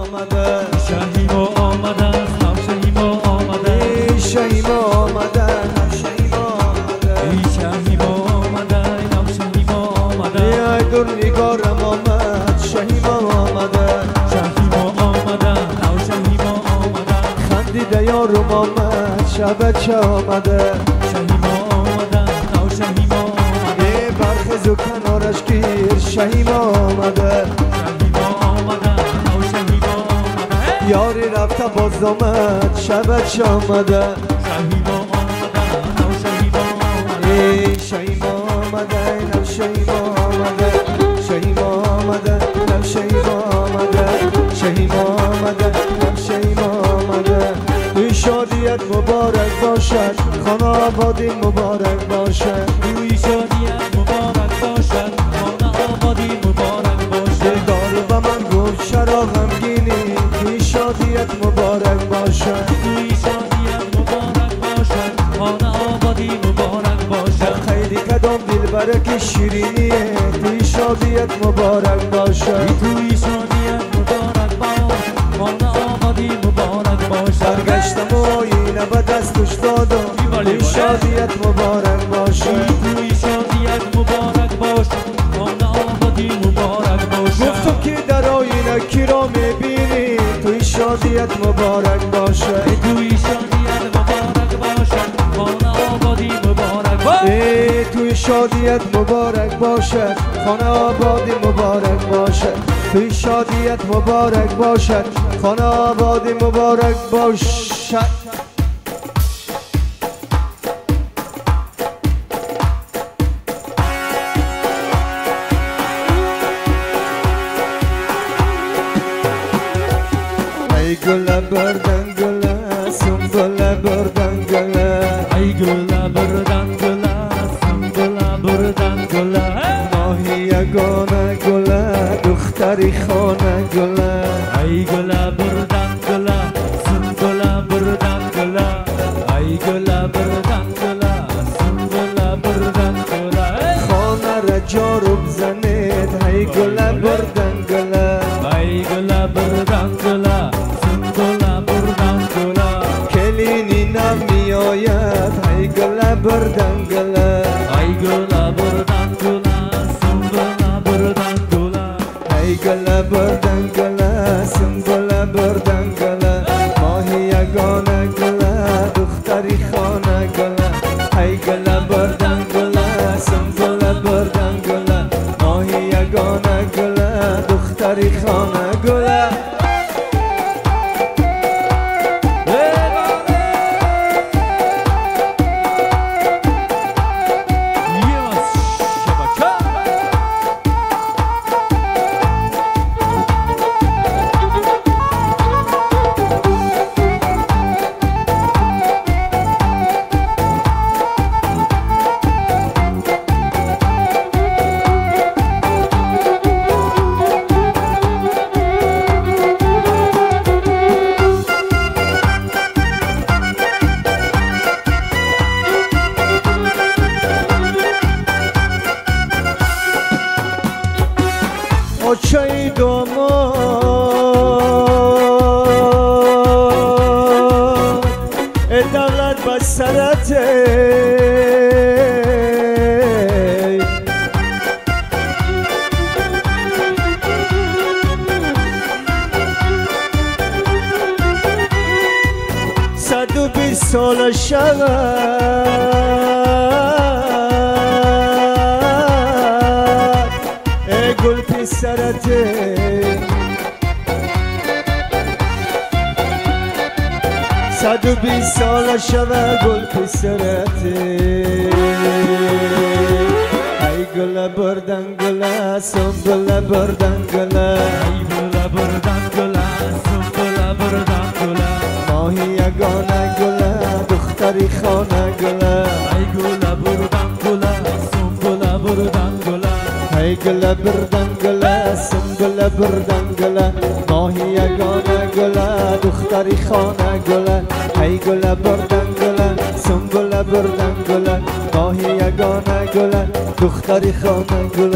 آمده شهیما آمده است شهیما آمده شهیما آمده شهیما آمده شهیما آمده شهیما آمده ای دور نگارم آمد شهیما آمده شهیما آمده شهیما آمده خندیده یارم آمد شبچه آمده شهیما آمده شهیما آمده برخیز و کنارش گیر شهیما آمده شهیما آمده شهیما آمده یاری رفته باز آمد شبچه آمده شهیما آمده شهیما آمده شهیما آمده نو شهیما آمده شهیما آمده نو شهیما آمده شهیما آمده نو شهیما آمده توی شادیت مبارک باشد خانه آبادی مبارک باشد توی شادیت مبارک باشد خانه آبادی مبارک باشد دلدار به من گفت چرا غمگینی توی شادیت مبارک باشد توی شادیت مبارک باشد خانه آبادی مبارک باشد خیلی کدام دلبره که شیرینیه توی شادیت مبارک باشد توی شادیت مبارک باشد خانه آبادی مبارک باشد برگشتم و آینه به دستش دادم توی شادیت مبارک باشد توی شادیت مبارک باشد خانه آبادی مبارک باشد گفتم که در آینه کی را میبینی توی شادیت مبارک باشد توی شادیت مبارک باشد خانه آبادی مبارک باشد توی شادیت مبارک باشد خانه آبادی مبارک باشد توی شادیت مبارک باشد خانه آبادی مبارک باشد ای گله بردن گله سنبله بردن گله ای گله بردن گله سنبله بردن گله ماهی یگانه گله دختری خانه گله ای گله بردن گله سنبله بردن گله ای گله بردن گله سنبله بردن گله خانه را جارو بزنید ای گله بردن گله ای گله بردن گله سنبله بردن گله کلینی نمی آید ای گله بردن گله ای گله بردن گله سنبله بردن گله ای گله بردن گله سنبله بردن گله ماهی یگانه گله دختری خانه گله ای گله بردن گله سنبله بردن گله ماهی یگانه گله دختری خانه گله آچه داماد دولت با سرته صد و 20 سال شود گل پسرته 120 سال شود گل پسرته ای گل بردن گل سنبله بردن گل ای گله بردن گله سنبله بردن گله ماهی یگانه گل دختری خانه گل ای گله بردن گله سنبله بردن گله ای گل بردن گل سنبله بردن گل ماهی یگانه گل دختری خانه گل ای گل بردن گل سنبله بردن گل ماهی یگانه گل دختری خانه گل